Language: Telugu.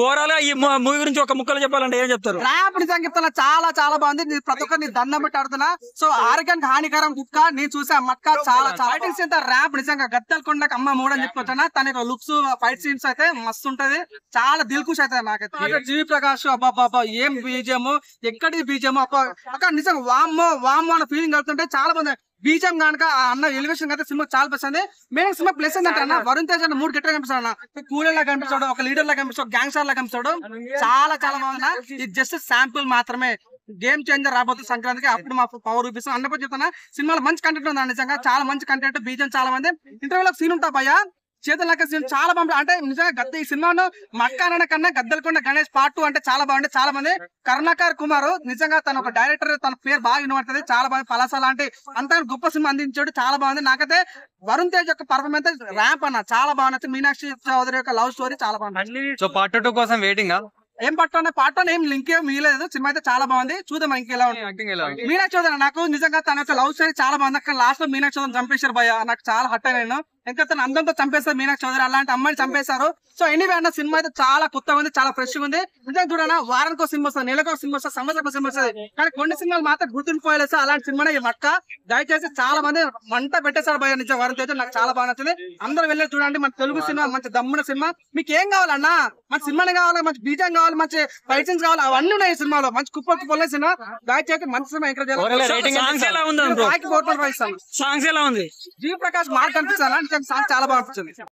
ఓవరాల్ గా ఈ మూవీ గురించి ఒక ముక్కలు చెప్పాలంటే ఏం చెప్తారు? ర్యాప్ నిజంగా చెప్తున్నా, చాలా చాలా బాగుంది. ప్రతి ఒక్కరిని దండం పెట్టి ఆడుతున్నా. సో ఆరోగ్యానికి హానికరం కుక్క నేను చూసా మక్క చాలా ఫైటింగ్స్ అయితే ర్యాప్ నిజంగా గద్దలకొండకి అమ్మ మూడని చెప్పుకోవచ్చా. తన లుక్స్ ఫైట్ సీన్స్ అయితే మస్తు ఉంటది, చాలా దిల్ ఖుష్ అవుతుంది నాకైతే. జీవి ప్రకాష్ అబ్బాబ్బా ఏం బీజం, ఎక్కడి బీజం అక్క నిజంగా వామ్మో వామ్మో అన్న ఫీలింగ్ అవుతుంటే చాలా బాగుంది. బీజం కనుక అన్న ఎలివేషన్ అయితే సినిమా చాలా బెస్ట్ అండి. మెయిన్ సినిమా ప్లస్ ఏంటంటే అన్న వరుణ్ తేజ్ అన్న 3 గెట్టగా కనిపిస్తాడు అన్న. కూలర్ లా కనిపిస్తాడు, ఒక లీడర్ లా కనిపిస్తాడు, గ్యాంగ్స్టర్ లా కనిపిస్తాడు. చాలా చాలా బాగుంది. ఇది జస్ట్ శాంపుల్ మాత్రమే, గేమ్ చేంజర్ రాబోతుంది సంక్రాంతికి. అప్పుడు మా పవర్ చూపిస్తాం అన్నప్పుడు చెప్తున్నా. సినిమాలో మంచి కంటెంట్ ఉంది నిజంగా, చాలా మంచి కంటెంట్. బీజం చాలా మంది ఇంటర్వ్యూలో సీన్ ఉంటా భయ్యా, చేతులక సీన్ చాలా బాగుంది. అంటే నిజంగా గద్ద ఈ సినిమాను మక్క అన్న కన్నా గద్దలకొండ గణేష్ పార్ట్ 2 అంటే చాలా బాగుంది. చాలా మంది కరుణాకర్ కుమార్ నిజంగా తన ఒక డైరెక్టర్, తన పేరు బాగా వినబడుతుంది. చాలా బాగుంది. పలాస లాంటి అంత గొప్ప సినిమా అందించాడు, చాలా బాగుంది. నాకైతే వరుణ్ తేజ్ యొక్క పర్ఫార్మెన్స్ ర్యాంప్ అన్న చాలా బాగుంది. మీనాక్షి చౌదరి యొక్క లవ్ స్టోరీ చాలా బాగుంది. సో పార్ట్ 2 కోసం వెయిటింగ్. ఏం పార్ట్ 1 ఏం లింక్ ఏం మిగలేదు. సినిమా అయితే చాలా బాగుంది, చూద్దాం ఇంకెలా ఉంది. మీనాక్షి చౌదరి నాకు నిజంగా తన యొక్క లవ్ స్టోరీ చాలా బాగుంది. అక్కడ లాస్ట్ లో మీనాక్షి చౌదరి చంపేశారు భయ్య, నాకు చాలా హట్ అయినా. ఇంకా తన అందంతో చంపేస్తారు మీనాక్షి చౌదరి, అలాంటి అమ్మాయిని చంపేశారు. సో ఎనీవే అన్న సినిమా అయితే చాలా కొత్తగా ఉంది, చాలా ఫ్రెష్ గా ఉంది. నిజంగా చూడన్నా వారానికి సినిమా వస్తుంది, నెలకు సినిమా వస్తుంది, సంవత్సరం సినిమా వస్తుంది. కానీ కొన్ని సినిమాలు మాత్రం గుర్తుండిపోయేసి అలాంటి సినిమానే ఈ మక్క. దయచేసి చాలా మంది మంట పెట్టేశారు భయ్య నిజం వరుణ్ తేజ్, నాకు చాలా బాగా నచ్చింది. అందరూ వెళ్ళి చూడండి. మన తెలుగు సినిమా మంచి దమ్మున సినిమా. మీకు ఏం కావాలన్నా, మంచి సినిమానే కావాలి, మంచి బీజం కావాలి, మంచి ఫైటింగ్స్ కావాలి, అవన్నీ ఉన్నాయి ఈ సినిమాలో. మంచి కుప్పలే సినిమా. దయచేసి మంచి సినిమా ఎంకరేజ్ సాంగ్స్ ఎలా ఉంది? జీవి ప్రకాష్ మార్క్ అనిపిస్తాను, సాంగ్ చాలా బాగా అనిపించింది.